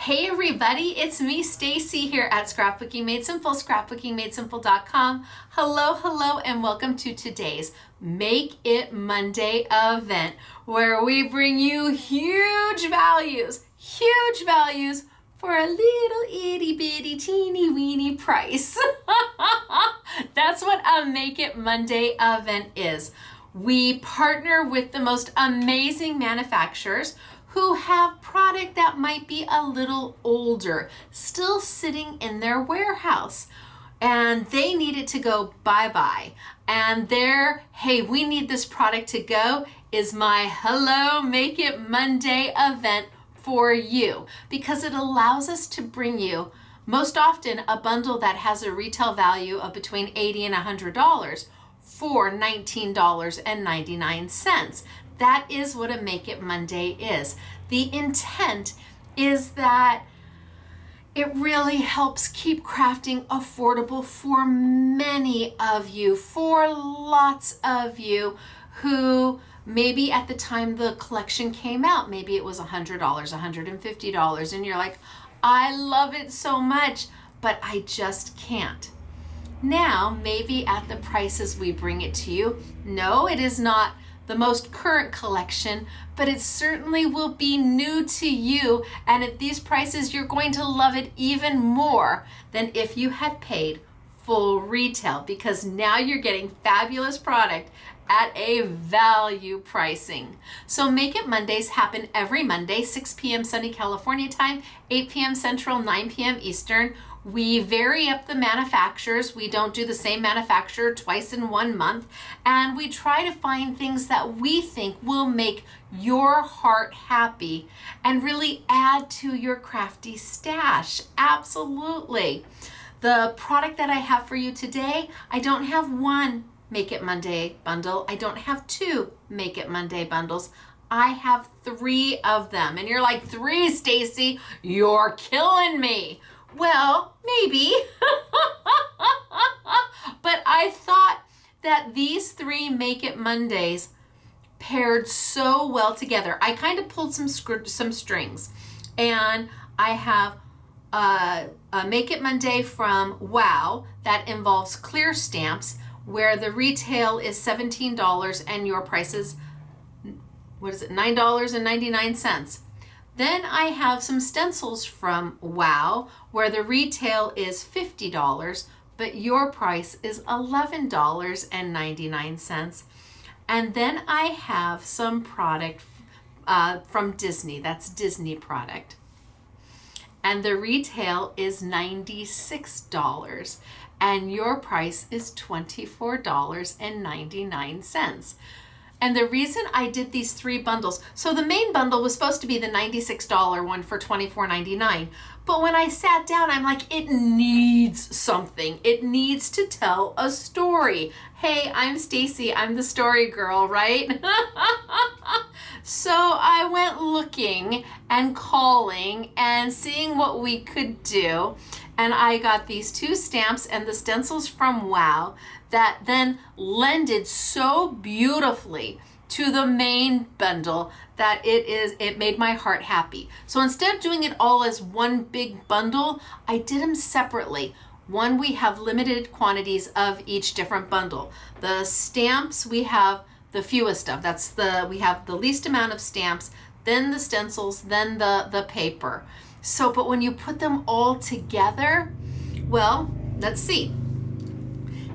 Hey everybody, it's me Stacy here at Scrapbooking Made Simple, scrapbookingmadesimple.com. Hello, and welcome to today's Make It Monday event where we bring you huge values for a little itty bitty teeny weeny price. That's what a Make It Monday event is. We partner with the most amazing manufacturers who have product that might be a little older, still sitting in their warehouse, and they need it to go bye-bye. And their, hey, we need this product to go, is my Hello Make It Monday event for you, because it allows us to bring you most often a bundle that has a retail value of between $80 and $100 for $19.99. That is what a Make It Monday is. The intent is that it really helps keep crafting affordable for many of you, for lots of you who maybe at the time the collection came out, maybe it was $100, $150, and you're like, I love it so much, but I just can't. Now, maybe at the prices we bring it to you, no, it is not the most current collection, but it certainly will be new to you, and at these prices you're going to love it even more than if you had paid full retail, because now you're getting fabulous product at a value pricing. So Make It Mondays happen every Monday, 6 p.m. sunny California time, 8 p.m. Central, 9 p.m. Eastern. We vary up the manufacturers. We don't do the same manufacturer twice in 1 month. And we try to find things that we think will make your heart happy and really add to your crafty stash. Absolutely. The product that I have for you today, I don't have one Make It Monday bundle. I don't have two Make It Monday bundles. I have 3 of them. And you're like, 3, Stacy? You're killing me. Well, maybe. But I thought that these 3 Make It Mondays paired so well together. I kind of pulled some strings, and I have a Make It Monday from Wow that involves clear stamps, where the retail is $17 and your price is, $9.99. Then I have some stencils from Wow, where the retail is $50, but your price is $11.99. And then I have some product from Disney, that's Disney product. And the retail is $96, and your price is $24.99. And the reason I did these 3 bundles, so the main bundle was supposed to be the $96 one for $24.99. But when I sat down, I'm like, it needs something. It needs to tell a story. Hey, I'm Stacy. I'm the story girl, right? So I went looking and calling and seeing what we could do. And I got these 2 stamps and the stencils from Wow that then lended so beautifully to the main bundle that it made my heart happy. So instead of doing it all as one big bundle, I did them separately. One, we have limited quantities of each different bundle. The stamps we have the fewest of. We have the least amount of stamps, then the stencils, then the paper. So, but when you put them all together, well, let's see.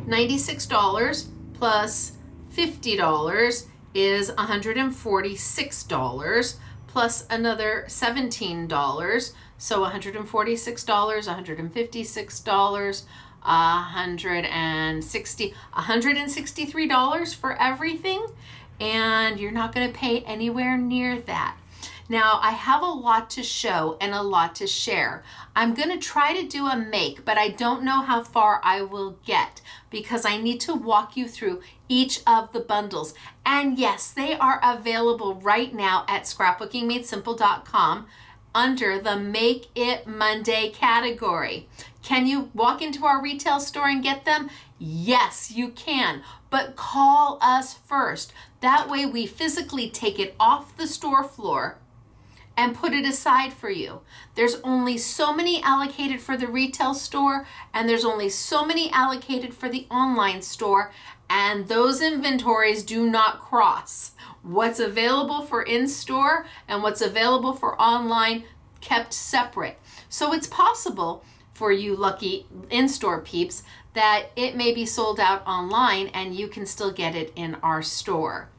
$96 plus $50 is $146 plus another $17. So $146, $156, $163 for everything. And you're not going to pay anywhere near that. Now, I have a lot to show and a lot to share. I'm going to try to do a make, but I don't know how far I will get because I need to walk you through each of the bundles. And yes, they are available right now at scrapbookingmadesimple.com under the Make It Monday category. Can you walk into our retail store and get them? Yes, you can, but call us first. That way we physically take it off the store floor and put it aside for you. There's only so many allocated for the retail store, and there's only so many allocated for the online store, and those inventories do not cross. What's available for in-store and what's available for online kept separate. So it's possible for you lucky in-store peeps that it may be sold out online and you can still get it in our store.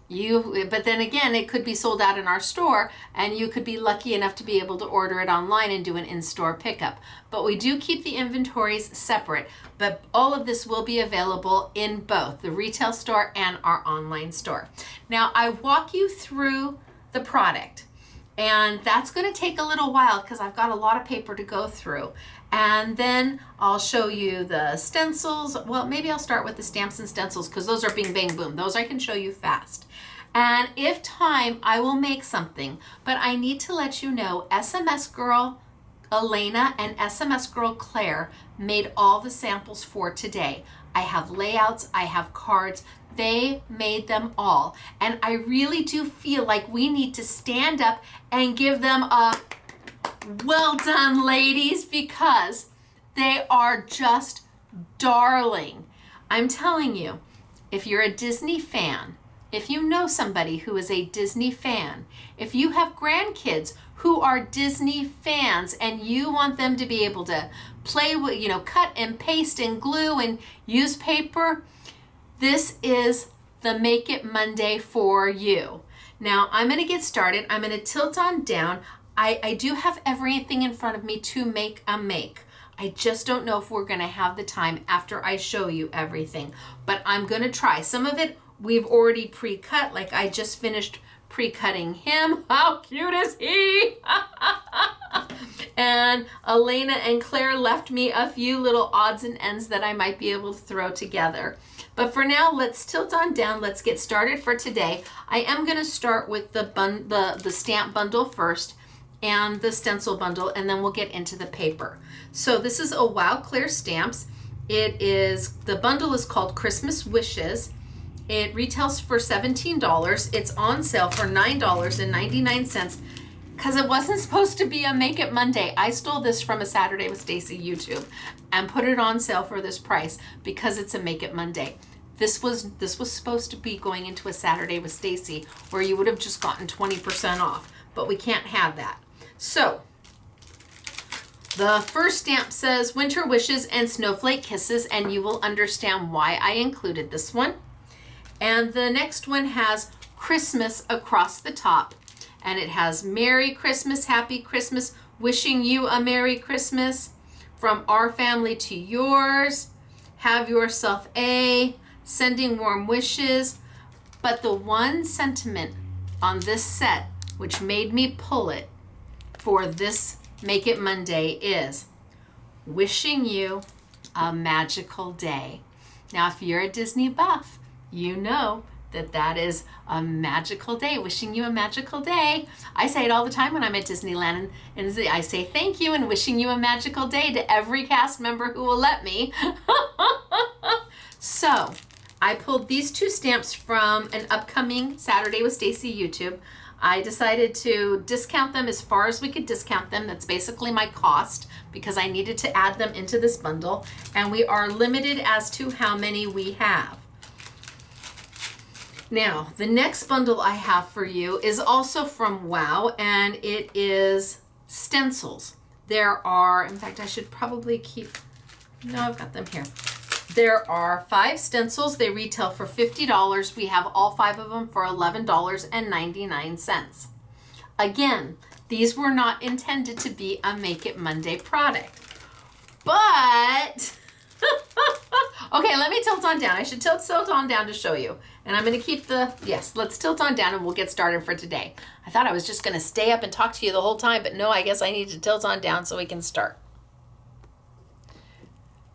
But then again, it could be sold out in our store and you could be lucky enough to be able to order it online and do an in-store pickup. But we do keep the inventories separate, but all of this will be available in both the retail store and our online store. Now, I walk you through the product, and that's going to take a little while because I've got a lot of paper to go through. And then I'll show you the stencils. Well, maybe I'll start with the stamps and stencils because those are bing, bang, boom. Those I can show you fast. And if time, I will make something. But I need to let you know, SMS Girl Elena and SMS Girl Claire made all the samples for today. I have layouts, I have cards. They made them all. And I really do feel like we need to stand up and give them a well done, ladies, because they are just darling. I'm telling you, if you're a Disney fan, if you know somebody who is a Disney fan, if you have grandkids who are Disney fans and you want them to be able to play with, cut and paste and glue and use paper, this is the Make It Monday for you. Now, I'm going to get started. I'm going to tilt on down. I do have everything in front of me to make a make. I just don't know if we're going to have the time after I show you everything, but I'm going to try. Some of it we've already pre-cut, like I just finished pre-cutting him. How cute is he? And Elena and Claire left me a few little odds and ends that I might be able to throw together. But for now, let's tilt on down. Let's get started for today. I am going to start with the stamp bundle first and the stencil bundle, and then we'll get into the paper. So this is a Wow Claire Stamps. The bundle is called Christmas Wishes. It retails for $17. It's on sale for $9.99 because it wasn't supposed to be a Make It Monday. I stole this from a Saturday with Stacy YouTube and put it on sale for this price because it's a Make It Monday. This was supposed to be going into a Saturday with Stacy where you would have just gotten 20% off, but we can't have that. So the first stamp says Winter Wishes and Snowflake Kisses, and you will understand why I included this one. And the next one has Christmas across the top, and it has Merry Christmas, Happy Christmas, wishing you a Merry Christmas, from our family to yours, have yourself a, sending warm wishes. But the one sentiment on this set which made me pull it for this Make It Monday is wishing you a magical day. Now, if you're a Disney buff, you know that is a magical day, wishing you a magical day. I say it all the time when I'm at Disneyland, and I say thank you and wishing you a magical day to every cast member who will let me. So I pulled these two stamps from an upcoming Saturday with Stacy YouTube. I decided to discount them as far as we could discount them. That's basically my cost because I needed to add them into this bundle, and we are limited as to how many we have. Now, the next bundle I have for you is also from Wow, and it is stencils. There are, in fact, I should probably I've got them here. There are 5 stencils. They retail for $50. We have all 5 of them for $11.99. Again, these were not intended to be a Make It Monday product. But, okay, let me tilt on down. I should tilt on down to show you. And I'm going to keep let's tilt on down and we'll get started for today. I thought I was just going to stay up and talk to you the whole time, but no, I guess I need to tilt on down so we can start.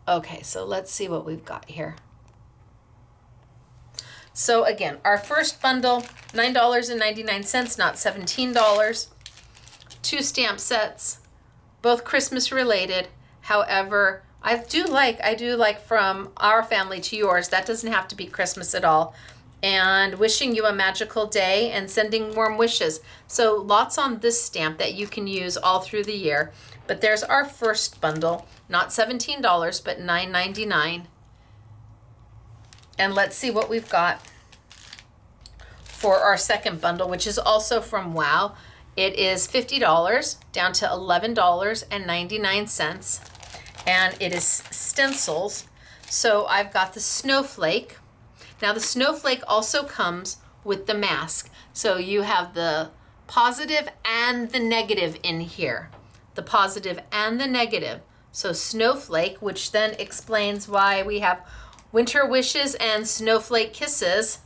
Okay, so let's see what we've got here. So again, our first bundle, $9.99, not $17. 2 stamp sets, both Christmas related. However, I do like from our family to yours. That doesn't have to be Christmas at all. and wishing you a magical day and sending warm wishes. So lots on this stamp that you can use all through the year. But there's our first bundle, not $17, but $9.99. And let's see what we've got for our second bundle, which is also from Wow. It is $50 down to $11.99. And it is stencils. So I've got the snowflake. Now the snowflake also comes with the mask. So you have the positive and the negative in here. The positive and the negative. So snowflake, which then explains why we have winter wishes and snowflake kisses.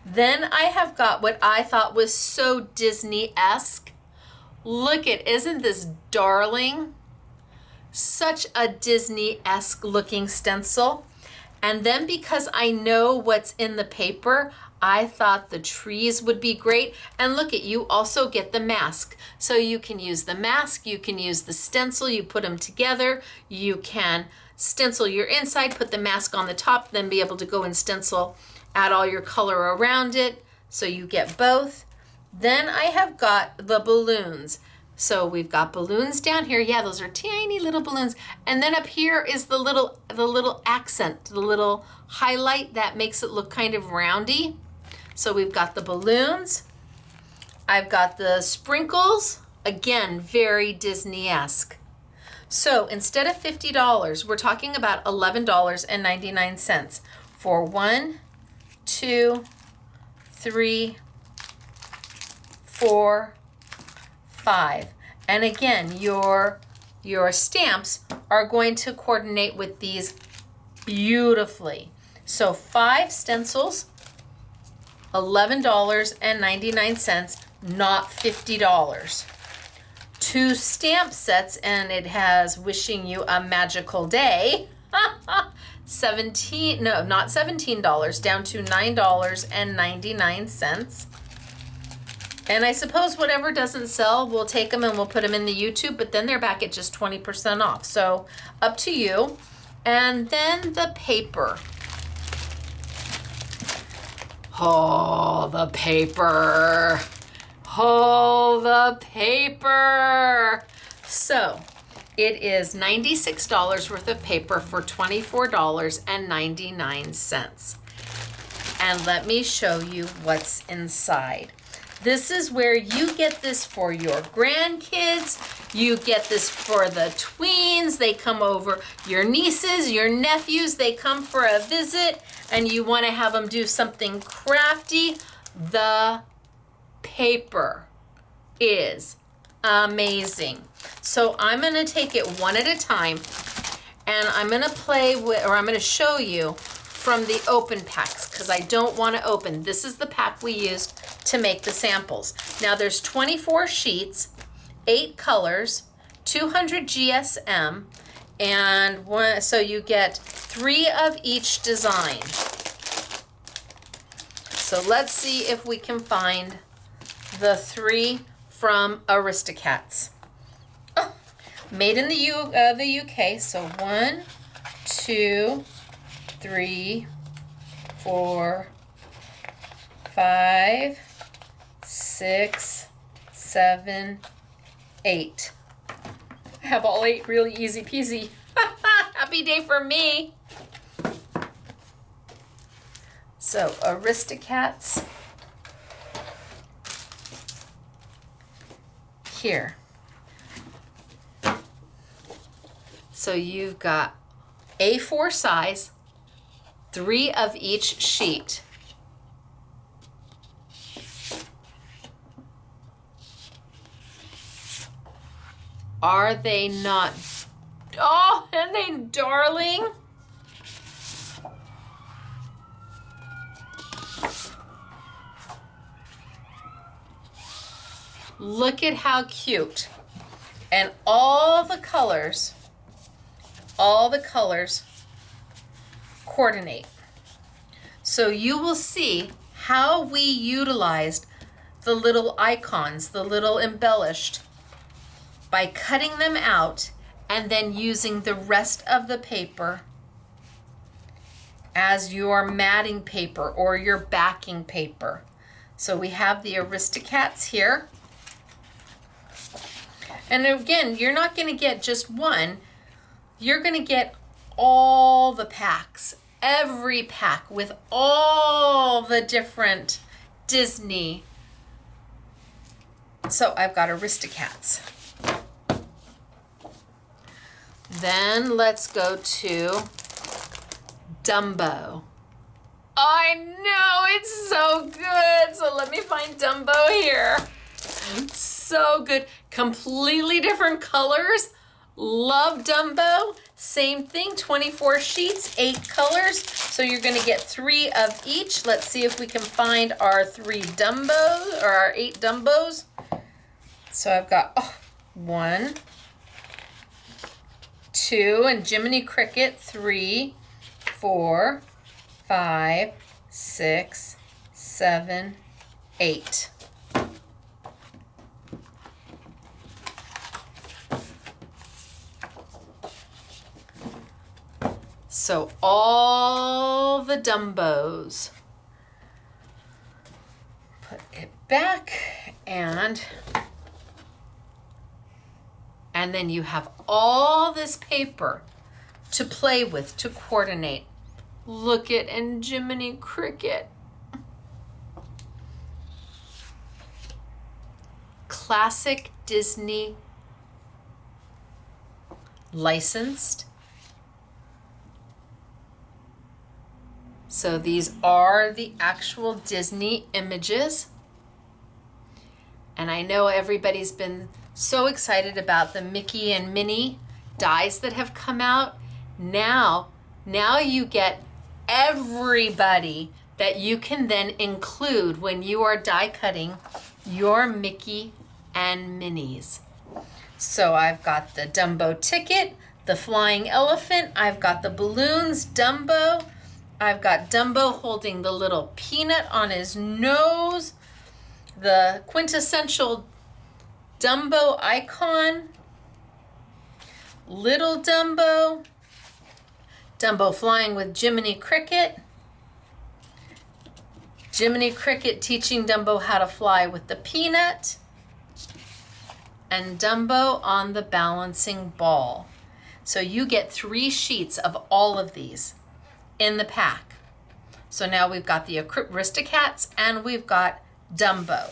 Then I have got what I thought was so Disney-esque. Look at, isn't this darling? Such a Disney-esque looking stencil. And then because I know what's in the paper, I thought the trees would be great. And look at, you also get the mask. So you can use the mask, you can use the stencil, you put them together. You can stencil your inside, put the mask on the top, then be able to go and stencil, add all your color around it. So you get both. Then I have got the balloons. So we've got balloons down here. Yeah, those are tiny little balloons. And then up here is the little accent, the little highlight that makes it look kind of roundy. So we've got the balloons. I've got the sprinkles. Again, very Disney-esque. So instead of $50, we're talking about $11.99 for 1, 2, 3, 4, 5. And again, your stamps are going to coordinate with these beautifully. So 5 stencils, $11.99, not $50. 2 stamp sets, and it has wishing you a magical day. Not $17, down to $9.99. And I suppose whatever doesn't sell, we'll take them and we'll put them in the YouTube, but then they're back at just 20% off. So up to you. And then the paper. Oh, the paper. Oh, the paper. So it is $96 worth of paper for $24.99. And let me show you what's inside. This is where you get this for your grandkids. You get this for the tweens. They come over, your nieces, your nephews, they come for a visit and you want to have them do something crafty. The paper is amazing. So I'm going to take it one at a time and I'm going to play with, or I'm going to show you from the open packs because I don't want to open. This is the pack we used to make the samples. Now there's 24 sheets, 8 colors, 200 GSM, and one, so you get 3 of each design. So let's see if we can find the 3 from Aristocats. Oh, made in the UK. So 1, 2, 3, 4, 5, 6, 7, 8. I have all 8 really easy peasy. Happy day for me. So Aristocats. Here. So you've got A4 size, 3 of each sheet. Are they not? Oh, aren't they darling? Look at how cute. And all the colors coordinate. So you will see how we utilized the little icons, the little embellished, by cutting them out and then using the rest of the paper as your matting paper or your backing paper. So we have the Aristocats here. And again, you're not going to get just one. You're going to get all the packs, every pack with all the different Disney. So I've got Aristocats. Then let's go to Dumbo. I know, it's so good. So let me find Dumbo here. So good. Completely different colors. Love Dumbo. Same thing, 24 sheets, 8 colors. So you're gonna get 3 of each. Let's see if we can find our 3 Dumbos or our 8 Dumbos. So I've got 1, 2, and Jiminy Cricket, 3, 4, 5, 6, 7, 8. So all the Dumbos. Put it back and then you have all this paper to play with, to coordinate. Look at and Jiminy Cricket. Classic Disney licensed. So these are the actual Disney images. And I know everybody's been so excited about the Mickey and Minnie dies that have come out. Now you get everybody that you can then include when you are die cutting your Mickey and Minnies. So I've got the Dumbo ticket, the flying elephant, I've got the balloons, Dumbo, I've got Dumbo holding the little peanut on his nose, the quintessential Dumbo icon, little Dumbo, Dumbo flying with Jiminy Cricket, Jiminy Cricket teaching Dumbo how to fly with the peanut, and Dumbo on the balancing ball. So you get 3 sheets of all of these in the pack. So now we've got the Aristocats and we've got Dumbo.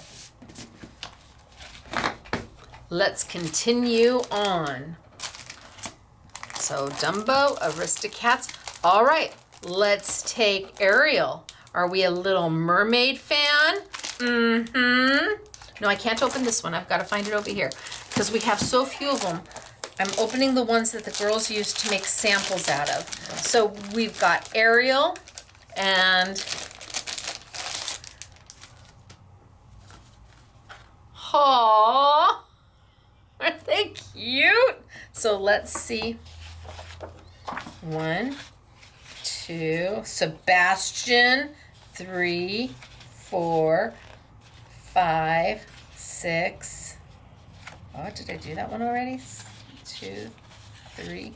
Let's continue on. So Dumbo, Aristocats. All right, let's take Ariel. Are we a Little Mermaid fan? Mm-hmm. No, I can't open this one. I've got to find it over here because we have so few of them. I'm opening the ones that the girls used to make samples out of. So we've got Ariel and aww, aren't they cute? So let's see. 1, 2, Sebastian, 3, 4, 5, 6. Oh, did I do that one already? 2, 3,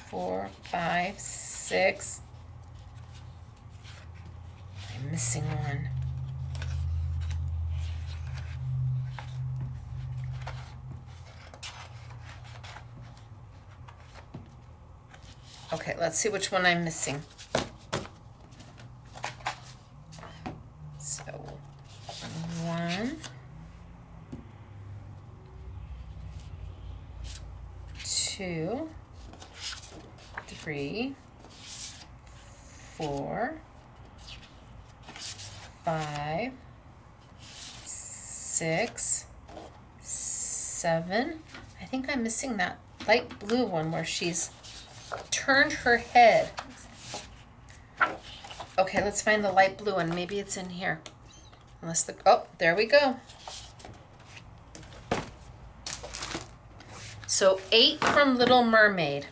4, 5, 6. I'm missing one. Okay, let's see which one I'm missing. So 1, 2, 3, 4, 5, 6, 7. I think I'm missing that light blue one where she's turned her head. Okay, let's find the light blue one. Maybe it's in here. Unless the, oh, there we go. So 8 from Little Mermaid.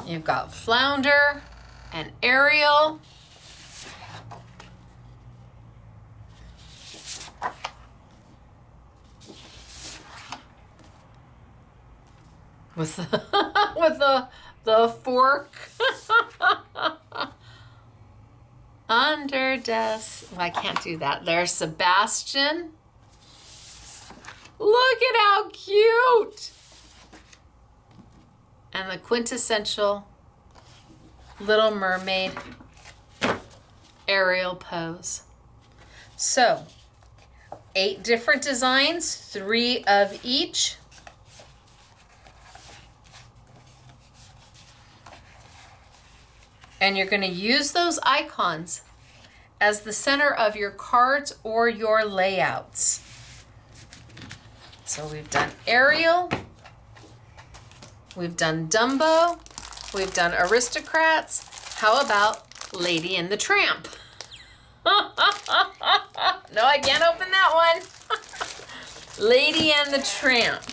You've got Flounder and Ariel. With the, with the fork Under desk. Well, I can't do that. There's Sebastian. Look at how cute. And the quintessential Little Mermaid aerial pose. So, 8 different designs, 3 of each. And you're going to use those icons as the center of your cards or your layouts. So we've done Ariel, we've done Dumbo, we've done Aristocrats. How about Lady and the Tramp? No, I can't open that one. Lady and the Tramp.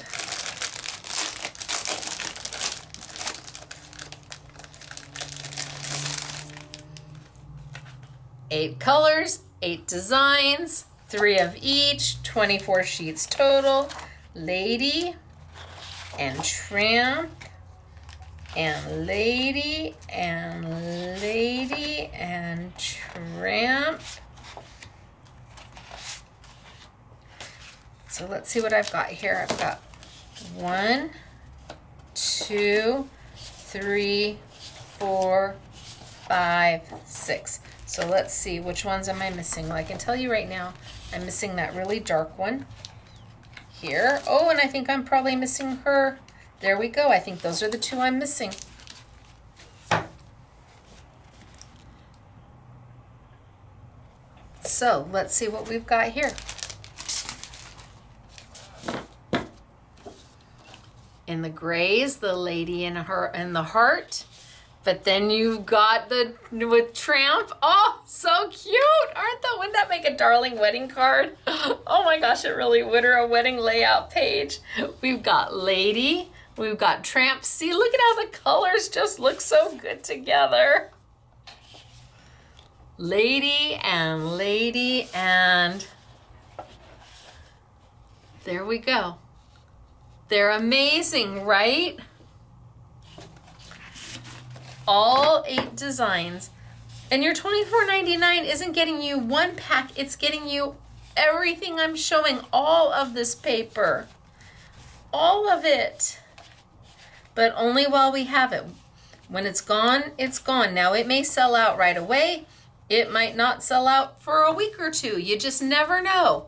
Eight colors, 8 designs, 3 of each, 24 sheets total. Lady and Tramp and Lady and Lady and Tramp. So let's see what I've got here. I've got 1, 2, 3, 4, 5, 6. So let's see, which ones am I missing? Well, I can tell you right now, I'm missing that really dark one here. Oh, and I think I'm probably missing her. There we go. I think those are the 2 I'm missing. So let's see what we've got here. In the grays, the lady in the heart. But then you've got the with Tramp. Oh, so cute. Wouldn't that make a darling wedding card? Oh my gosh, it really would, or a wedding layout page. We've got Lady, we've got Tramp. See, look at how the colors just look so good together. Lady, and there we go. They're amazing, right? All 8 designs. And your $24.99 isn't getting you one pack, it's getting you everything I'm showing, all of this paper. All of it. But only while we have it. When it's gone, it's gone. Now it may sell out right away. It might not sell out for a week or 2. You just never know.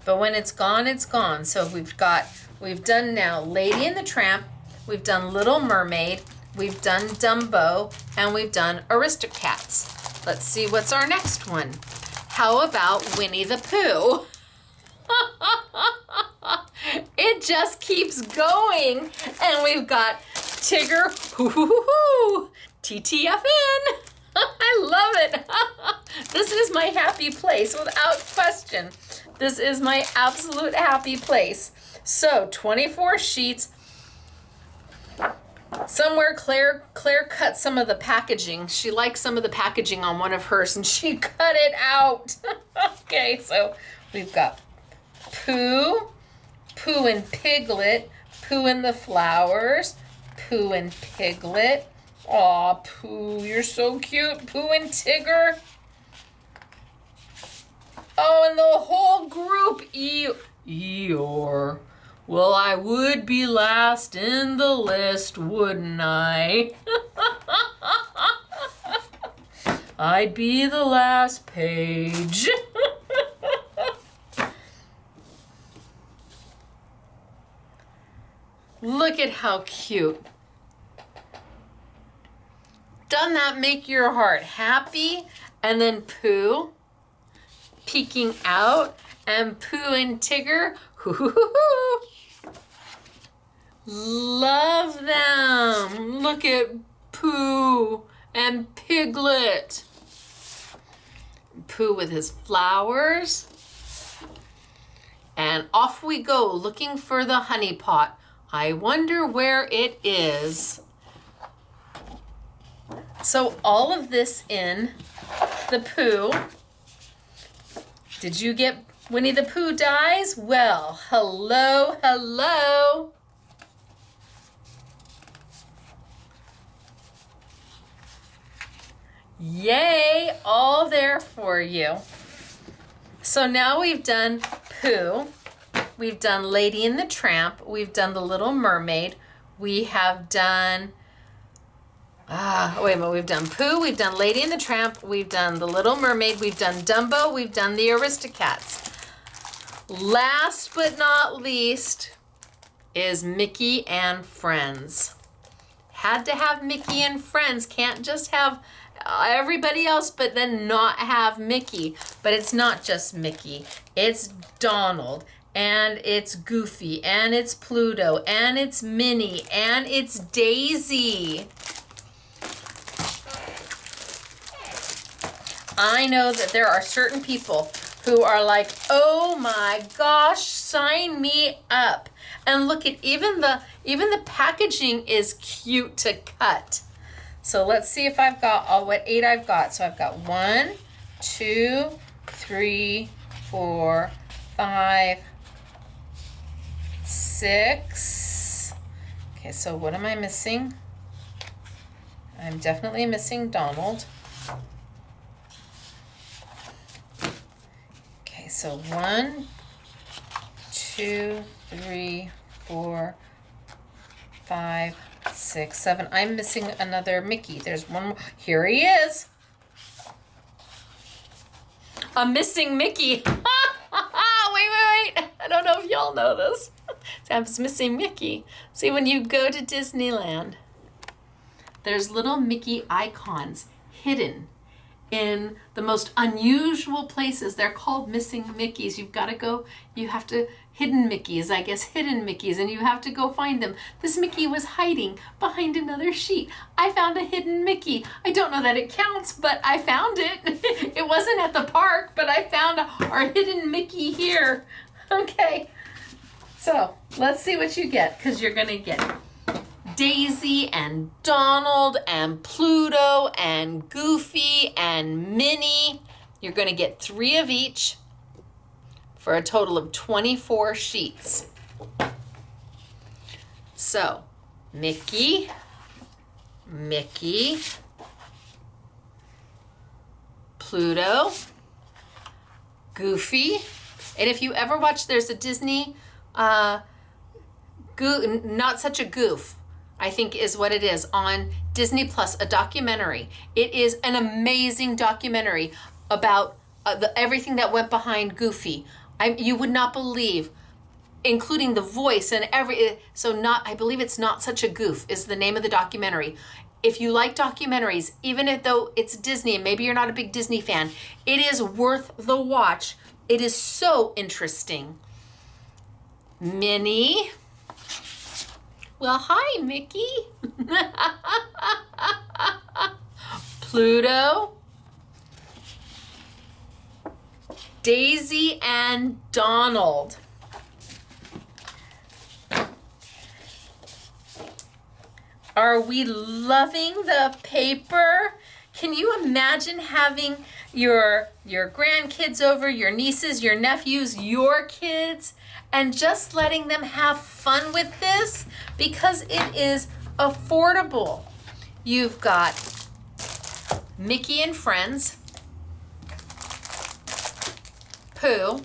But when it's gone, it's gone. So we've done now Lady and the Tramp, we've done Little Mermaid, we've done Dumbo, and we've done Aristocats. Let's see what's our next one. How about Winnie the Pooh? It just keeps going. And we've got Tigger, TTFN. I love it. This is my happy place, without question. This is my absolute happy place. So 24 sheets. Somewhere Claire cut some of the packaging. She liked some of the packaging on one of hers and she cut it out. Okay, so we've got Pooh, Pooh and Piglet, Pooh and the Flowers, Pooh and Piglet. Aw, Pooh, you're so cute. Pooh and Tigger. Oh, and the whole group, Eeyore. Well, I would be last in the list, wouldn't I? I'd be the last page. Look at how cute. Doesn't that make your heart happy? And then Pooh peeking out, and Pooh and Tigger. Love them. Look at Pooh and Piglet. Pooh with his flowers. And off we go looking for the honey pot. I wonder where it is. So all of this in the Pooh. Did you get Winnie the Pooh dies? Well, hello, hello. Yay, all there for you. So now we've done Pooh, we've done Lady and the Tramp, we've done The Little Mermaid, we have done, we've done Pooh, we've done Lady and the Tramp, we've done The Little Mermaid, we've done Dumbo, we've done the Aristocats. Last but not least is Mickey and Friends. Had to have Mickey and Friends, can't just have everybody else but then not have Mickey. But it's not just Mickey, it's Donald, and it's Goofy, and it's Pluto, and it's Minnie, and it's Daisy. I know that there are certain people who are like, oh my gosh, sign me up. And look at even the packaging is cute to cut. So let's see if I've got all what 8 I've got. So I've got 1, 2, 3, 4, 5, 6. Okay, so what am I missing? I'm definitely missing Donald. Okay, so 1, 2, 3, 4, 5, 6, 7. I'm missing another Mickey. There's one more. Here he is. I'm missing Mickey. Wait. I don't know if y'all know this. I'm missing Mickey. See, when you go to Disneyland, there's little Mickey icons hidden in the most unusual places. They're called missing Mickeys. You've got to go, you have to, hidden Mickeys, I guess, hidden Mickeys, and you have to go find them. This Mickey was hiding behind another sheet. I found a hidden Mickey. I don't know that it counts, but I found it. It wasn't at the park, but I found our hidden Mickey here. Okay, so let's see what you get, because you're gonna get Daisy and Donald and Pluto and Goofy and Minnie. You're going to get 3 of each for a total of 24 sheets. So, Mickey, Pluto, Goofy, and if you ever watch, there's a Disney, Not Such a Goof, I think is what it is, on Disney Plus, a documentary. It is an amazing documentary about everything that went behind Goofy. You would not believe, including the voice and I believe it's Not Such a Goof is the name of the documentary. If you like documentaries, even though it's Disney and maybe you're not a big Disney fan, it is worth the watch. It is so interesting. Minnie. Well, hi, Mickey. Pluto. Daisy and Donald. Are we loving the paper? Can you imagine having your grandkids over, your nieces, your nephews, your kids, and just letting them have fun with this? Because it is affordable. You've got Mickey and Friends, Pooh,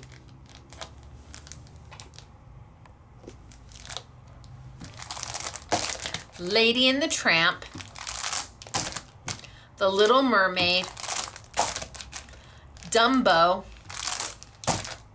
Lady and the Tramp, The Little Mermaid, Dumbo,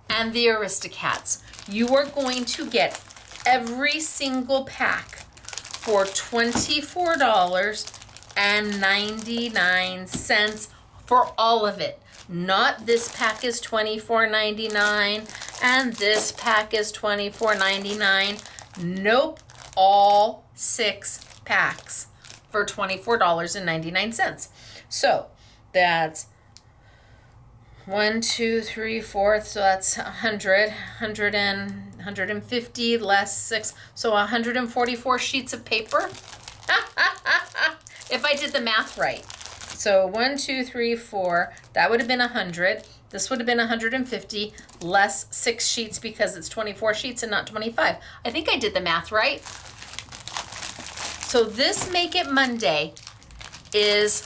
and the Aristocats. You are going to get every single pack for $24.99 for all of it. Not this pack is $24.99 and this pack is $24.99. Nope, all 6 packs for $24.99. So that's 1, 2, 3, 4, so that's 150 less 6, so 144 sheets of paper. If I did the math right. So 1, 2, 3, 4, that would have been 100. This would have been 150 less 6 sheets because it's 24 sheets and not 25. I think I did the math right. So this Make It Monday is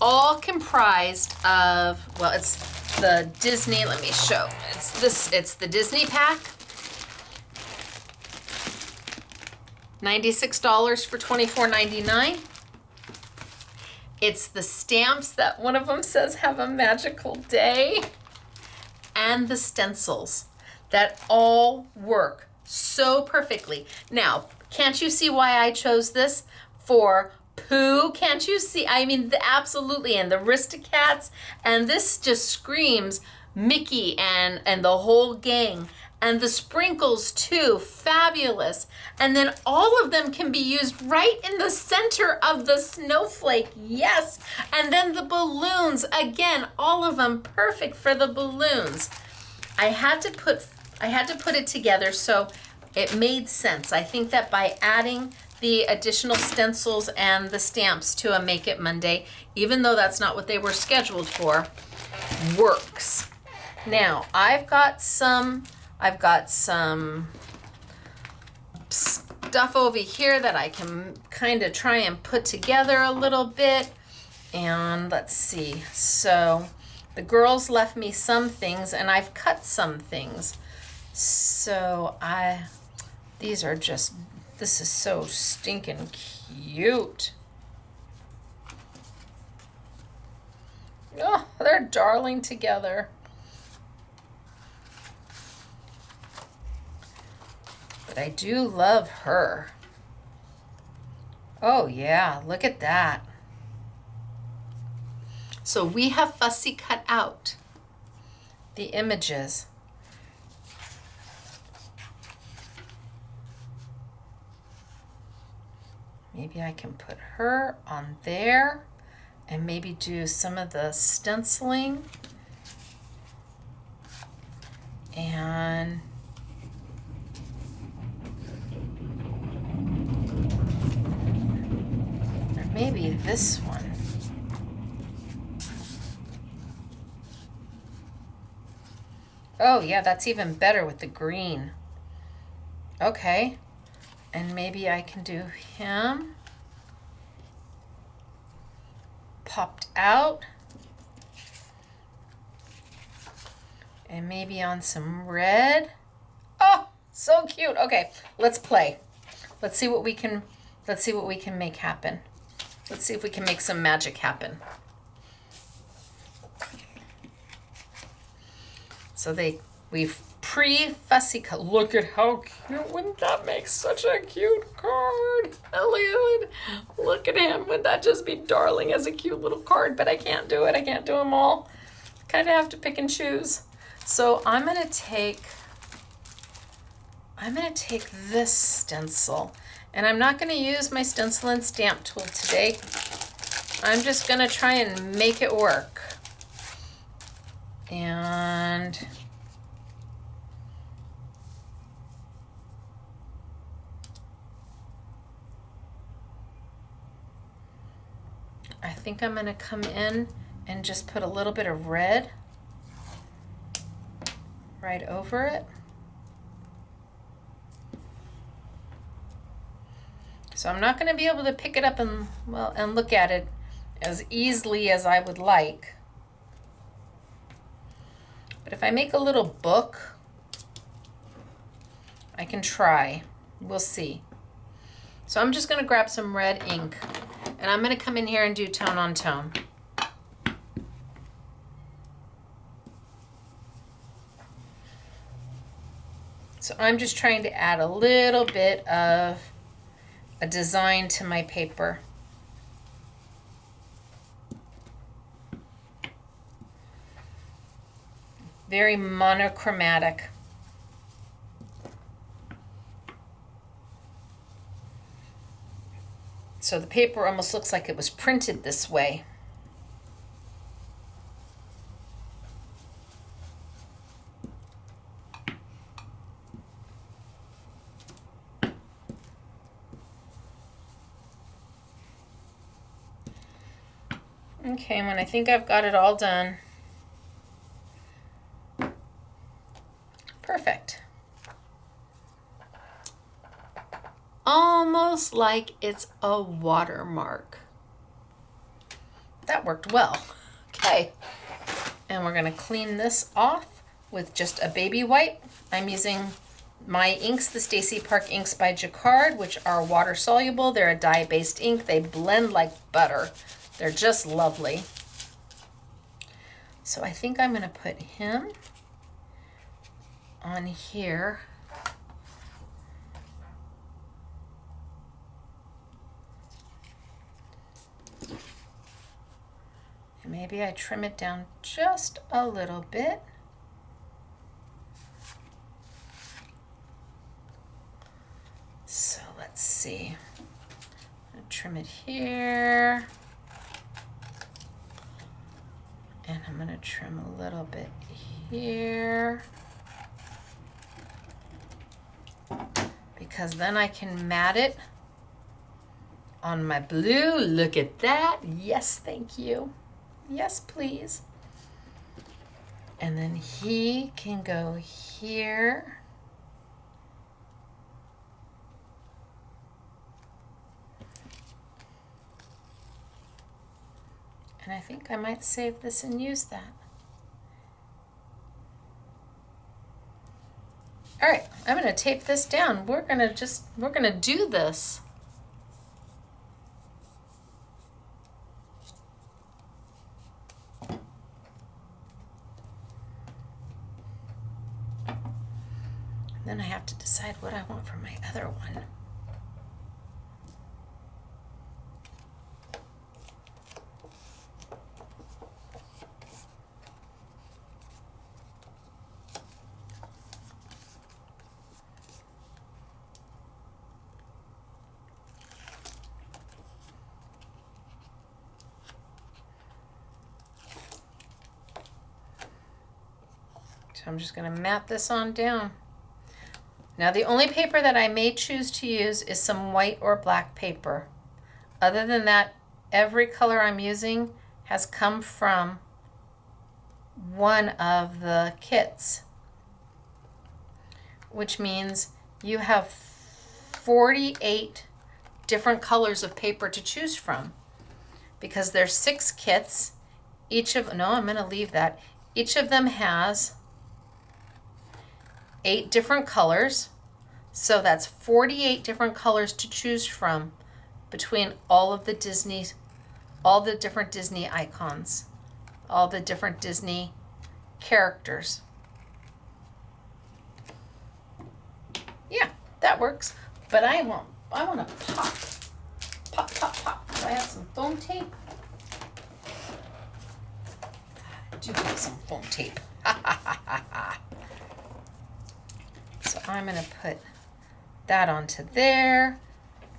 all comprised of, well, it's the Disney, let me show. It's the Disney pack. $96 for $24.99. It's the stamps that one of them says have a magical day, and the stencils that all work so perfectly. Now, can't you see why I chose this for Pooh? Can't you see? I mean, absolutely, and the Aristocats, and this just screams Mickey and the whole gang. And the sprinkles too, fabulous. And then all of them can be used right in the center of the snowflake, yes. And then the balloons, again, all of them perfect for the balloons. I had to put it together so it made sense. I think that by adding the additional stencils and the stamps to a Make It Monday, even though that's not what they were scheduled for, works. Now, I've got some stuff over here that I can kind of try and put together a little bit. And let's see. So the girls left me some things and I've cut some things. So this is so stinking cute. Oh, they're darling together. But I do love her. Oh yeah, look at that. So we have fussy cut out the images. Maybe I can put her on there and maybe do some of the stenciling. And maybe this one. Oh yeah, that's even better with the green. Okay, and maybe I can do him popped out, and maybe on some red. Oh, so cute. Okay, let's play. Let's see what we can make happen. Let's see if we can make some magic happen. So we've pre-fussy cut. Look at how cute. Wouldn't that make such a cute card? Elliot, look at him. Wouldn't that just be darling as a cute little card? But I can't do it. I can't do them all. Kind of have to pick and choose. So I'm gonna take this stencil. And I'm not going to use my stencil and stamp tool today. I'm just going to try and make it work. And I think I'm going to come in and just put a little bit of red right over it. So I'm not going to be able to pick it up and look at it as easily as I would like. But if I make a little book, I can try. We'll see. So I'm just going to grab some red ink and I'm going to come in here and do tone on tone. So I'm just trying to add a little bit of a design to my paper. Very monochromatic. So the paper almost looks like it was printed this way. Okay, when I think I've got it all done, perfect. Almost like it's a watermark. That worked well. Okay, and we're gonna clean this off with just a baby wipe. I'm using my inks, the Stacy Park inks by Jacquard, which are water soluble. They're a dye-based ink. They blend like butter. They're just lovely. So I think I'm gonna put him on here. And maybe I trim it down just a little bit. So let's see. I'm gonna trim it here. And I'm gonna trim a little bit here. Because then I can mat it on my blue. Look at that. Yes, thank you. Yes, please. And then he can go here. And I think I might save this and use that. All right, I'm gonna tape this down. We're gonna do this. Then I have to decide what I want for my other one. So I'm just going to mat this on down. Now the only paper that I may choose to use is some white or black paper. Other than that, every color I'm using has come from one of the kits, which means you have 48 different colors of paper to choose from, because there's 6 kits. I'm going to leave that. Each of them has 8 different colors, so that's 48 different colors to choose from between all the different Disney icons, all the different Disney characters. Yeah, that works. But I want to pop. Do I have some foam tape? I do have some foam tape. So I'm going to put that onto there,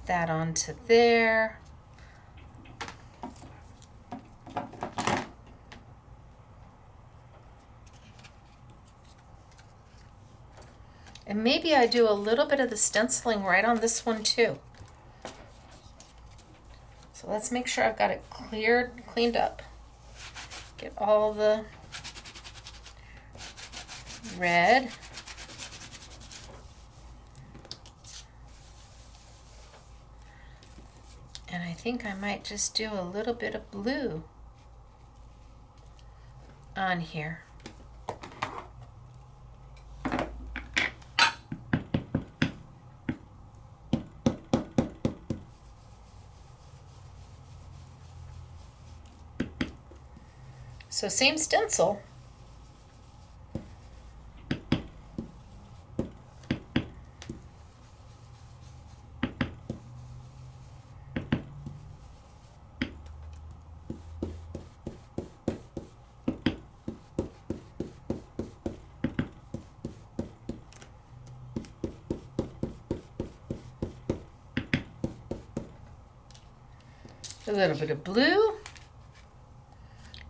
that onto there. And maybe I do a little bit of the stenciling right on this one too. So let's make sure I've got it cleaned up. Get all the red. And I think I might just do a little bit of blue on here. So same stencil. A little bit of blue,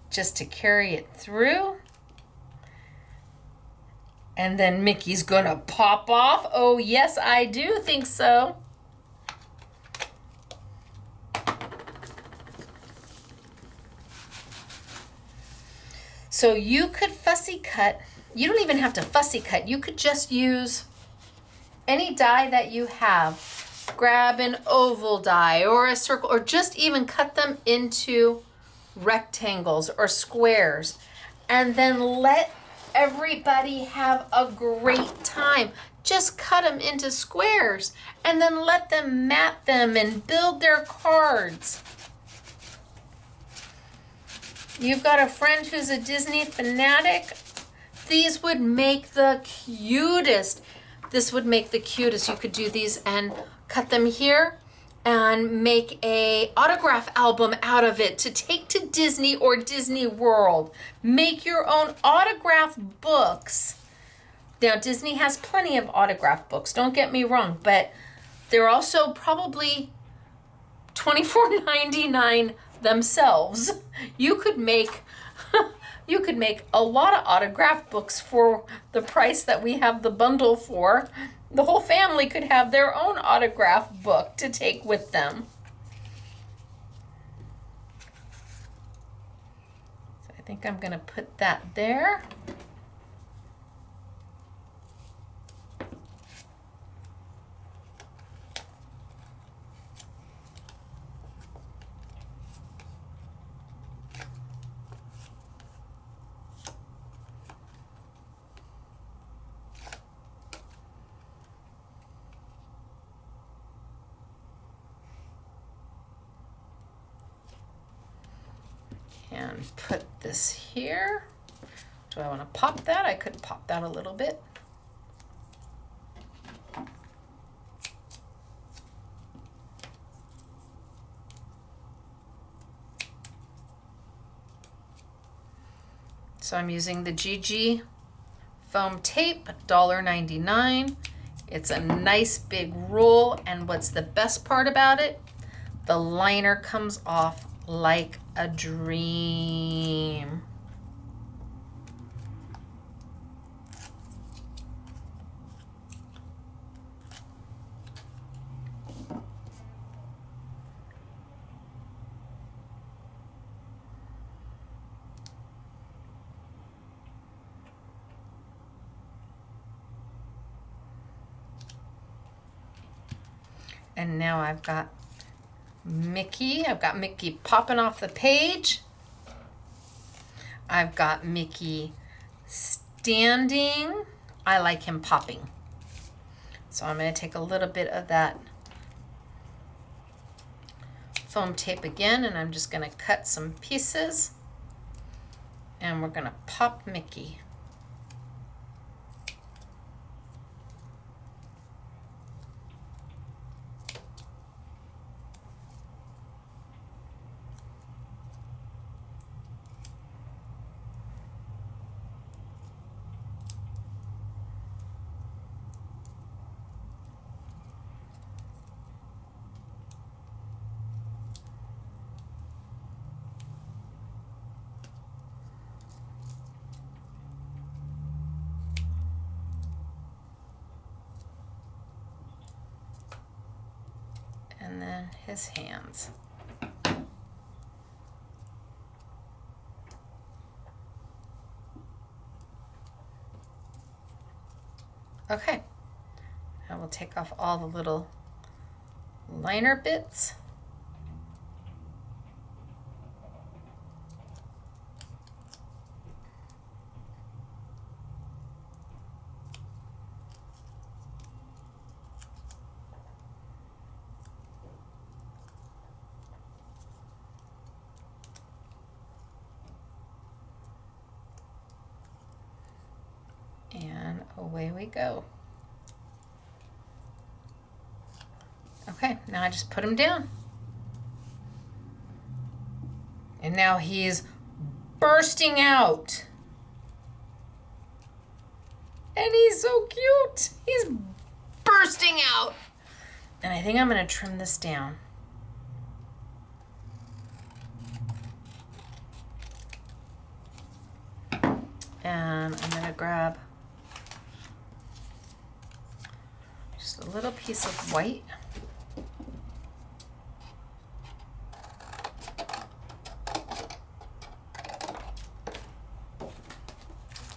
just to carry it through. And then Mickey's gonna pop off. Oh yes, I do think so. So you could fussy cut. You don't even have to fussy cut. You could just use any die that you have. Grab an oval die or a circle, or just even cut them into rectangles or squares, and then let everybody have a great time. Just cut them into squares and then let them mat them and build their cards. You've got a friend who's a Disney fanatic. These would make the cutest. This would make the cutest. You could do these and cut them here and make a autograph album out of it to take to Disney or Disney World. Make your own autograph books. Now, Disney has plenty of autograph books, don't get me wrong, but they're also probably $24.99 themselves. You could make a lot of autograph books for the price that we have the bundle for. The whole family could have their own autograph book to take with them. So I think I'm going to put that there. And put this here. Do I want to pop that? I could pop that a little bit. So I'm using the GG foam tape, $1.99. It's a nice big roll, and what's the best part about it? The liner comes off like a dream. And now I've got Mickey. I've got Mickey popping off the page. I've got Mickey standing. I like him popping. So I'm going to take a little bit of that foam tape again, and I'm just going to cut some pieces, and we're going to pop Mickey. And then his hands. Okay, now we'll take off all the little liner bits. And away we go. Okay, now I just put him down. And now he's bursting out. And he's so cute. He's bursting out. And I think I'm going to trim this down. And I'm going to grab just a little piece of white.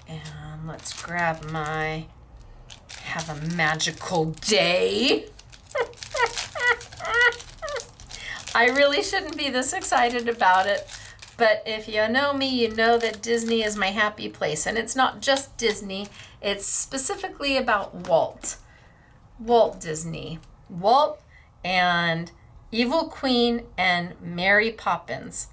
And let's grab my Have a Magical Day. I really shouldn't be this excited about it, But if you know me, you know that Disney is my happy place. And it's not just Disney, it's specifically about Walt. Walt Disney. Walt and Evil Queen and Mary Poppins.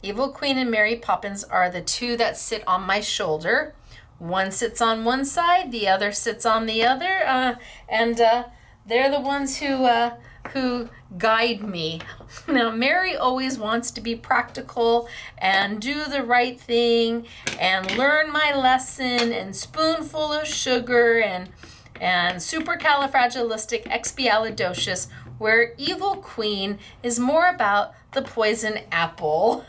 Evil Queen and Mary Poppins are the two that sit on my shoulder. One sits on one side, the other sits on the other, and they're the ones who guide me. Now, Mary always wants to be practical and do the right thing and learn my lesson and spoonful of sugar and supercalifragilisticexpialidocious, where Evil Queen is more about the poison apple.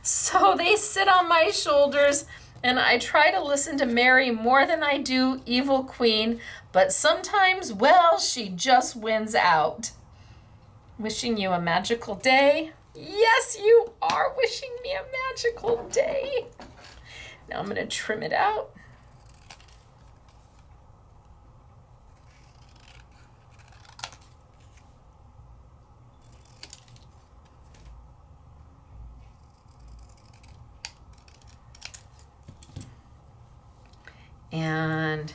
So they sit on my shoulders, and I try to listen to Mary more than I do Evil Queen, but sometimes, well, she just wins out. Wishing you a magical day. Yes, you are wishing me a magical day. Now I'm going to trim it out. And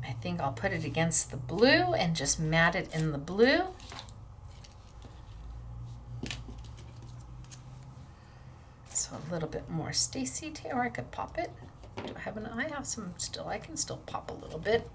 I think I'll put it against the blue and just mat it in the blue. So a little bit more Stacy tape, or I could pop it. Do I have an? I have some still. I can still pop a little bit.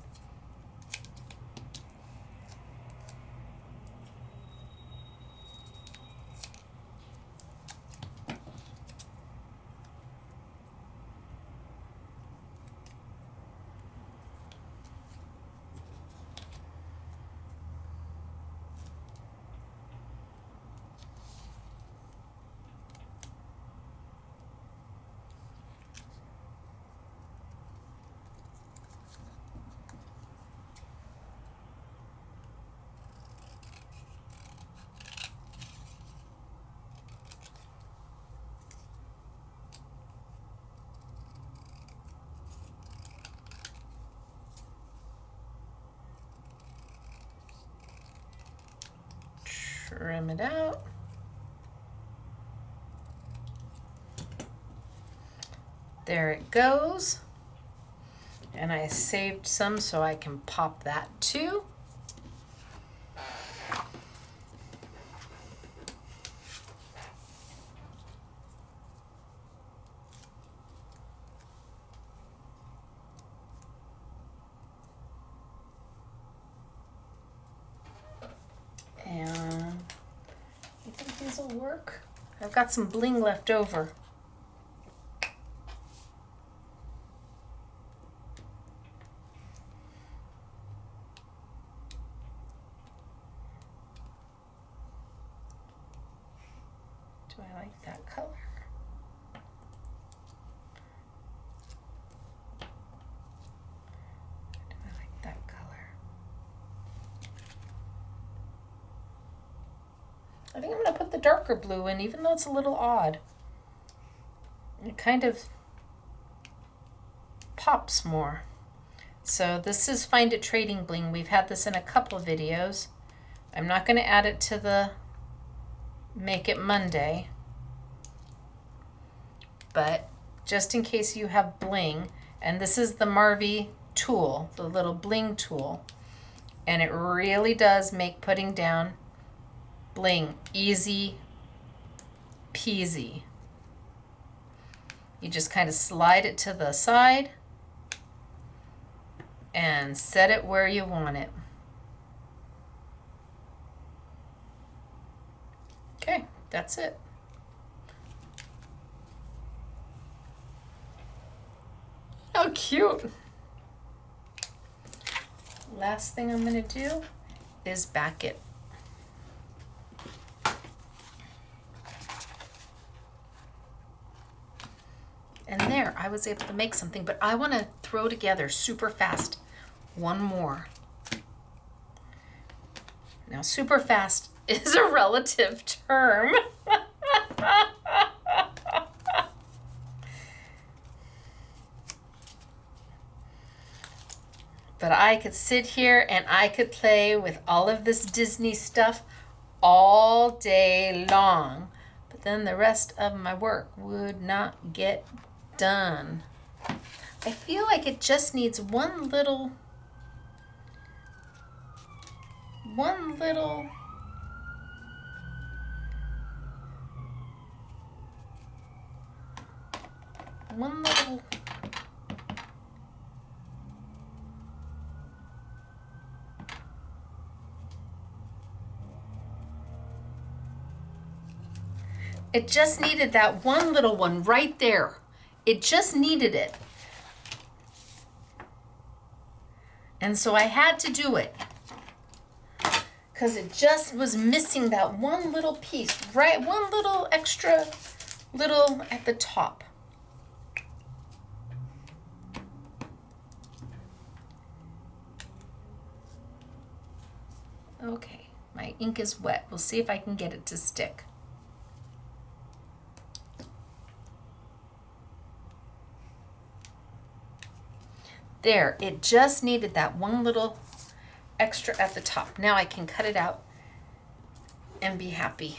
Trim it out. There it goes. And I saved some so I can pop that too. And you think these will work? I've got some bling left over. Do I like that color? Do I like that color? I think I'm going to put the darker blue in, even though it's a little odd. It kind of pops more. So this is Find It Trading Bling. We've had this in a couple of videos. I'm not going to add it to the Make It Monday, but just in case you have bling, and this is the Marvy tool, the little bling tool, and it really does make putting down bling easy peasy. You just kind of slide it to the side and set it where you want it. Okay, that's it. How cute. Last thing I'm going to do is back it. And there, I was able to make something, but I want to throw together super fast one more. Now, super fast is a relative term. But I could sit here and I could play with all of this Disney stuff all day long. But then the rest of my work would not get done. I feel like it just needs one little it just needed that one little one right there. It just needed it. And so I had to do it because it just was missing that one little piece, right? One little extra little at the top. Okay, my ink is wet. We'll see if I can get it to stick. There, it just needed that one little extra at the top. Now I can cut it out and be happy.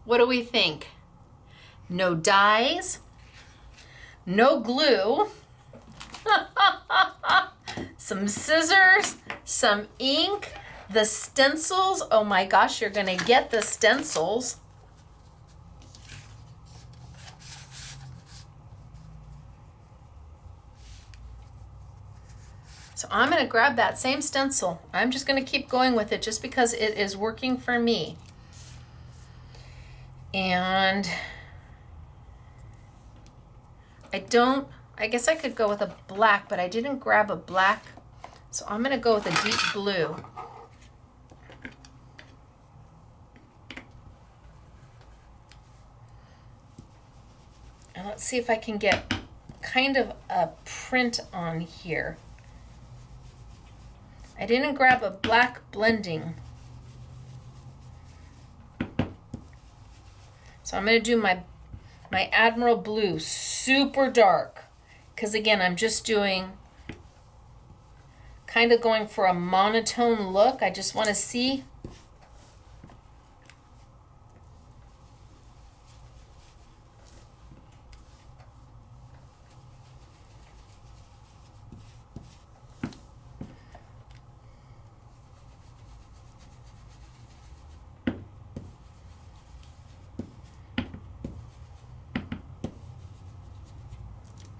What do we think? No dyes, no glue, some scissors, some ink, the stencils. Oh my gosh, you're gonna get the stencils. So I'm gonna grab that same stencil. I'm just gonna keep going with it just because it is working for me. And I guess I could go with a black, but I didn't grab a black. So I'm gonna go with a deep blue. And let's see if I can get kind of a print on here. I didn't grab a black blending. So I'm gonna do my Admiral Blue, super dark. Because again, I'm just doing, kind of going for a monotone look. I just wanna see.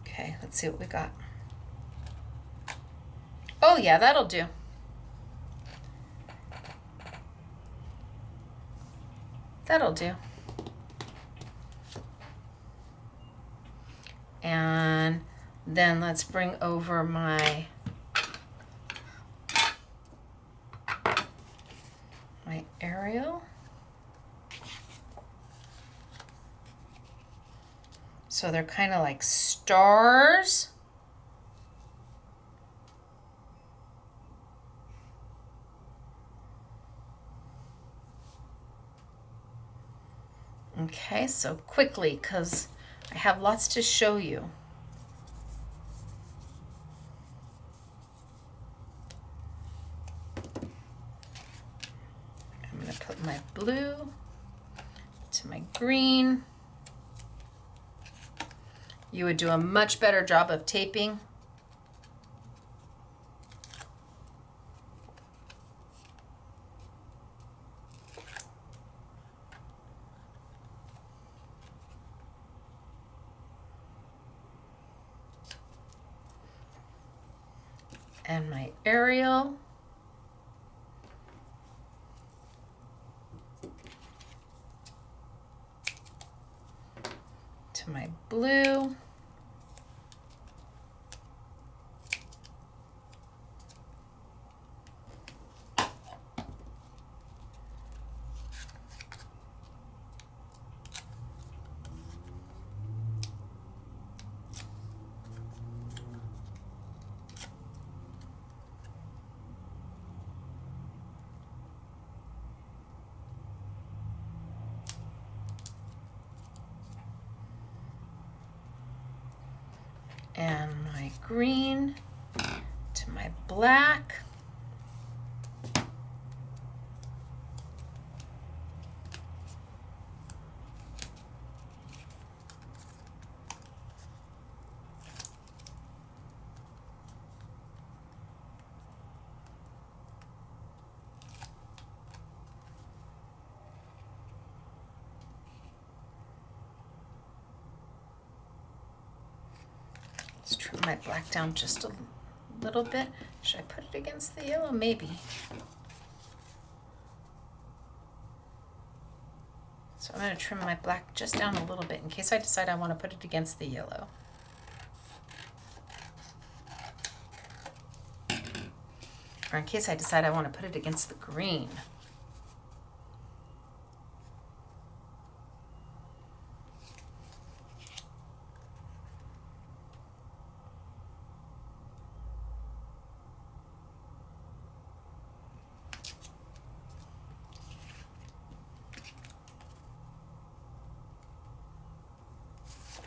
Okay, let's see what we got. Oh yeah, that'll do. That'll do. And then let's bring over my Arial. So they're kind of like stars. Okay, so quickly, because I have lots to show you. I'm going to put my blue to my green. You would do a much better job of taping. And my Arial. To my blue. green to my black. Let's trim my black down just a little bit. Should I put it against the yellow? Maybe. So I'm going to trim my black just down a little bit in case I decide I want to put it against the yellow. Or in case I decide I want to put it against the green.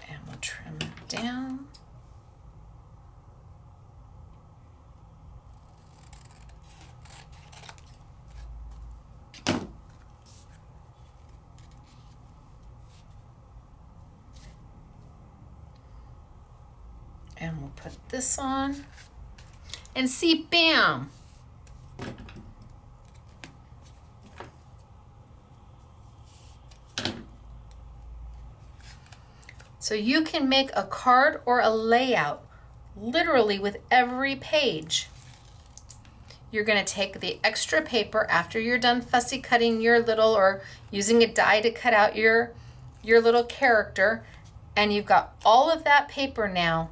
And we'll trim it down. And we'll put this on and see, bam! So you can make a card or a layout literally with every page. You're going to take the extra paper after you're done fussy cutting your little, or using a die to cut out your little character, and you've got all of that paper now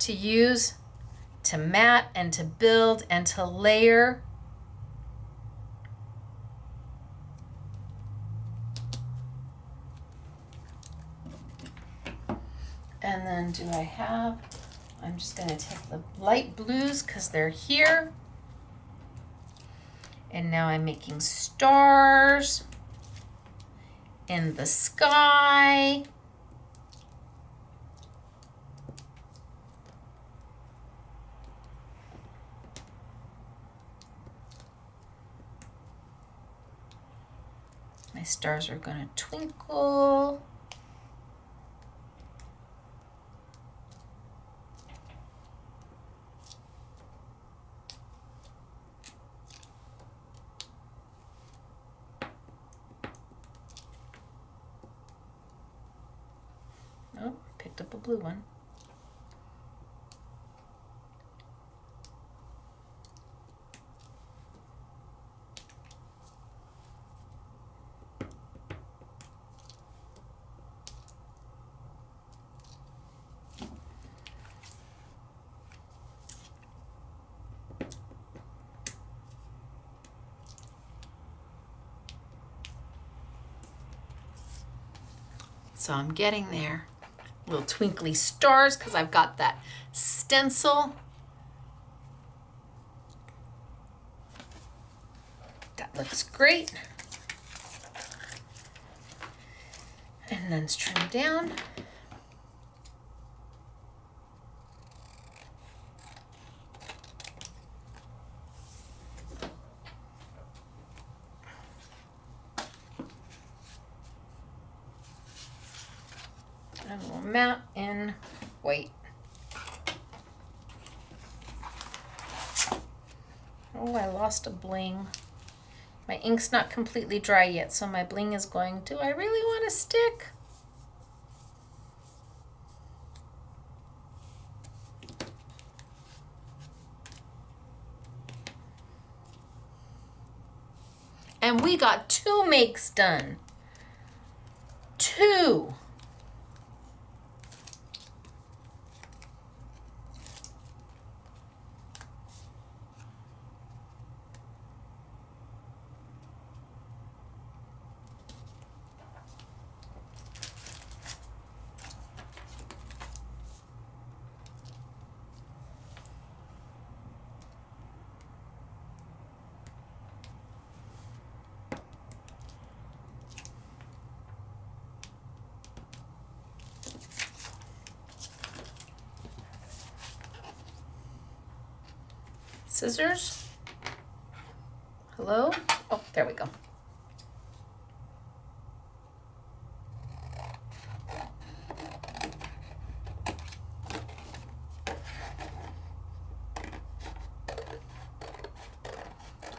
to use to mat and to build and to layer. And then I'm just going to take the light blues because they're here. And now I'm making stars in the sky. My stars are going to twinkle. Oh, picked up a blue one. So I'm getting there. Little twinkly stars because I've got that stencil. That looks great. And then it's trimmed down. And we'll mat in white. Oh, I lost a bling. My ink's not completely dry yet, so my bling is going, do I really want to stick? And we got 2 makes done. 2. scissors. Hello? Oh, there we go.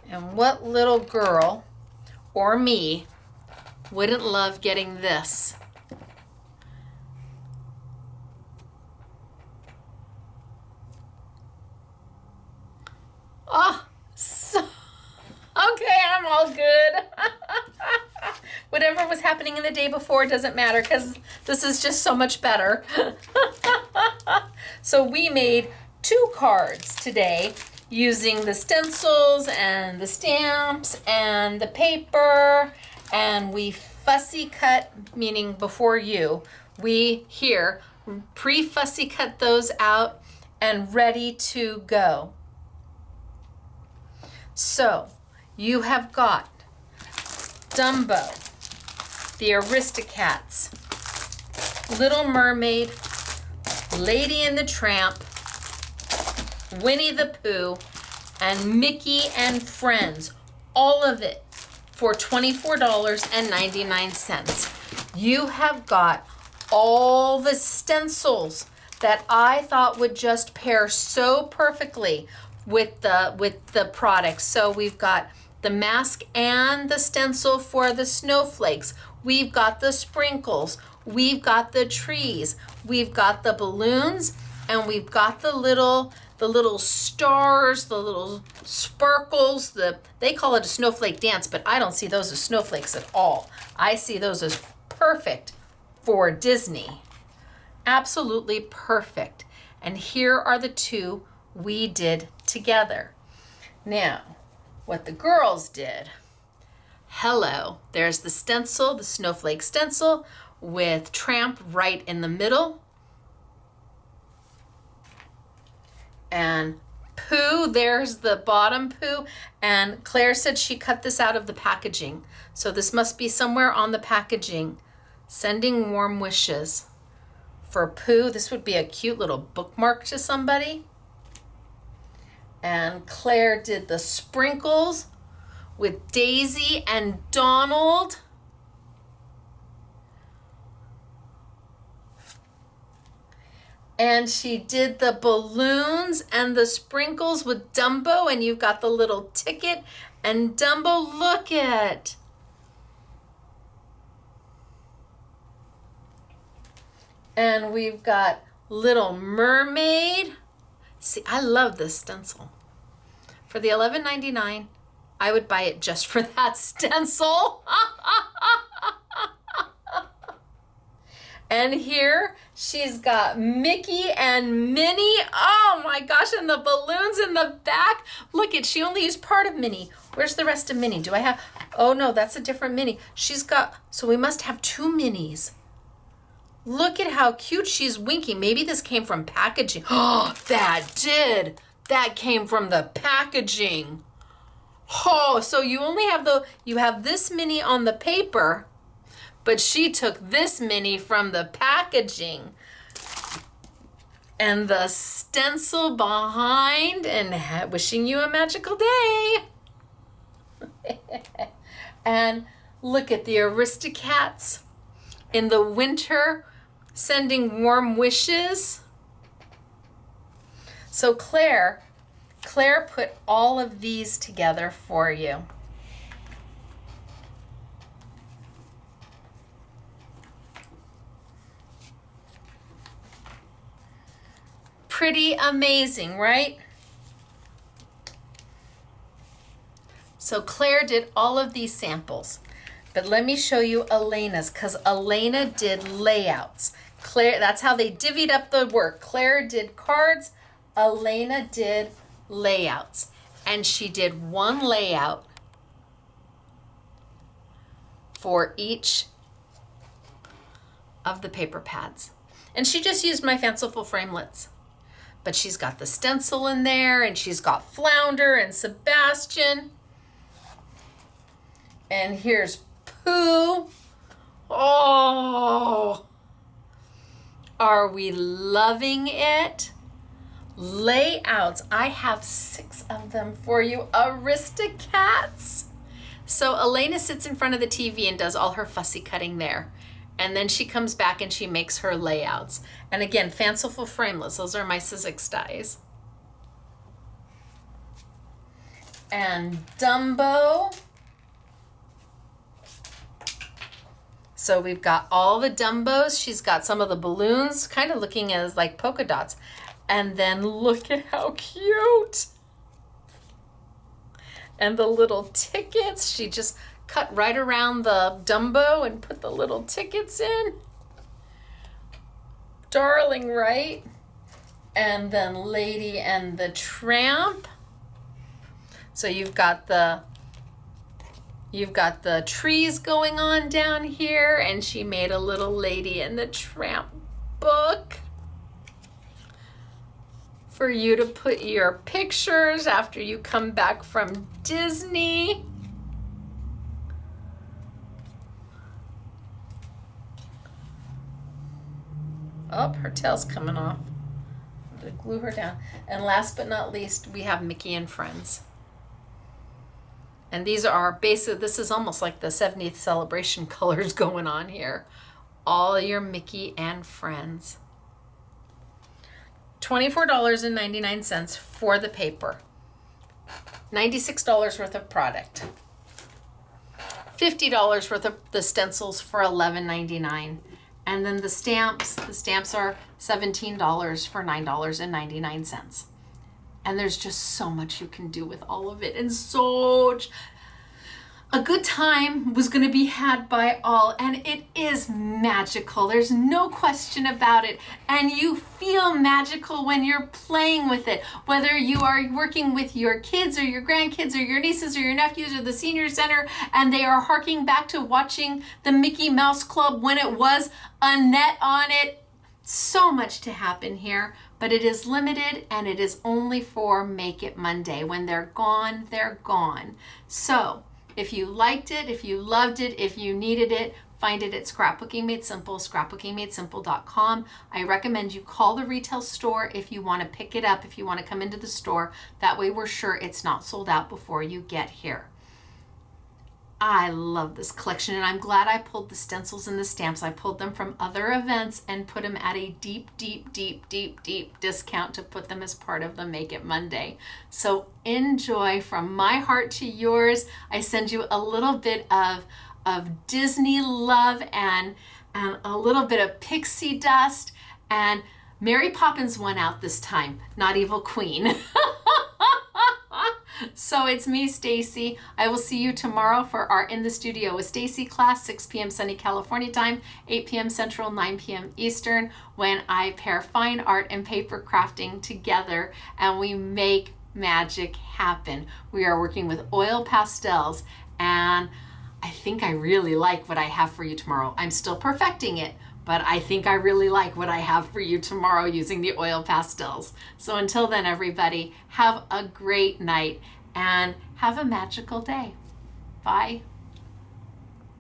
And what little girl or me wouldn't love getting this? Oh, so, okay, I'm all good. Whatever was happening in the day before doesn't matter because this is just so much better. So we made 2 cards today using the stencils and the stamps and the paper, and we fussy cut, meaning before you, we here pre-fussy cut those out and ready to go. So you have got Dumbo, the Aristocats, Little Mermaid, Lady and the Tramp, Winnie the Pooh, and Mickey and Friends. All of it for $24.99. You have got all the stencils that I thought would just pair so perfectly with the products. So we've got the mask and the stencil for the snowflakes. We've got the sprinkles. We've got the trees. We've got the balloons, and we've got the little stars, the little sparkles. They call it a snowflake dance, but I don't see those as snowflakes at all. I see those as perfect for Disney. Absolutely perfect. And here are the 2 we did together. Now, what the girls did. Hello, there's the stencil, the snowflake stencil with Tramp right in the middle. And Pooh, there's the bottom Pooh. And Claire said she cut this out of the packaging. So this must be somewhere on the packaging. Sending warm wishes for Pooh. This would be a cute little bookmark to somebody. And Claire did the sprinkles with Daisy and Donald. And she did the balloons and the sprinkles with Dumbo, and you've got the little ticket and Dumbo, look it. And we've got Little Mermaid. See, I love this stencil. For the $11.99, I would buy it just for that stencil. And here she's got Mickey and Minnie. Oh my gosh, and the balloons in the back. Look at, she only used part of Minnie. Where's the rest of Minnie? Do I have, oh no, that's a different Minnie. She's got, so we must have 2 Minnies. Look at how cute she's winking. Maybe this came from packaging. Oh, that did. That came from the packaging. Oh, so you only have you have this Minnie on the paper, but she took this Minnie from the packaging and the stencil behind, and wishing you a magical day. And look at the Aristocats in the winter, sending warm wishes. So Claire put all of these together for you. Pretty amazing, right? So Claire did all of these samples, but let me show you Elena's, because Elena did layouts. Claire, that's how they divvied up the work. Claire did cards, Elena did layouts, and she did 1 layout for each of the paper pads. And she just used my fanciful framelits. But she's got the stencil in there, and she's got Flounder and Sebastian. And here's Pooh. Oh, are we loving it? layouts. I have 6 of them for you, Aristocats. So Elena sits in front of the TV and does all her fussy cutting there. And then she comes back and she makes her layouts. And again, fanciful frameless. Those are my Sizzix dies. And Dumbo. So we've got all the Dumbos. She's got some of the balloons kind of looking as like polka dots. And then look at how cute. And the little tickets, she just cut right around the Dumbo and put the little tickets in. Darling, right? And then Lady and the Tramp. So you've got the trees going on down here, and she made a little Lady and the Tramp book for you to put your pictures after you come back from Disney. Oh, her tail's coming off. I'm gonna glue her down. And last but not least, we have Mickey and Friends. And these are basically, this is almost like the 70th celebration colors going on here. All your Mickey and Friends. $24.99 for the paper. $96 worth of product. $50 worth of the stencils for $11.99. And then the stamps are $17 for $9.99. And there's just so much you can do with all of it. And so a good time was going to be had by all, and it is magical. There's no question about it. And you feel magical when you're playing with it, whether you are working with your kids or your grandkids or your nieces or your nephews or the senior center, and they are harking back to watching the Mickey Mouse Club when it was a net on it. So much to happen here, but it is limited, and it is only for Make It Monday. When they're gone, they're gone. So if you liked it, if you loved it, if you needed it, find it at Scrapbooking Made Simple, scrapbookingmadesimple.com. I recommend you call the retail store if you want to pick it up, if you want to come into the store. That way we're sure it's not sold out before you get here. I love this collection, and I'm glad I pulled the stencils and the stamps. I pulled them from other events and put them at a deep, deep, deep, deep, deep discount to put them as part of the Make It Monday. So enjoy from my heart to yours. I send you a little bit of Disney love and a little bit of pixie dust, and Mary Poppins won out this time, not Evil Queen. So it's me, Stacy. I will see you tomorrow for our In the Studio with Stacy class, 6 p.m. sunny California time, 8 p.m. Central, 9 p.m. Eastern, when I pair fine art and paper crafting together and we make magic happen. We are working with oil pastels, and I think I really like what I have for you tomorrow. I'm still perfecting it, but I think I really like what I have for you tomorrow using the oil pastels. So until then, everybody, have a great night and have a magical day. Bye.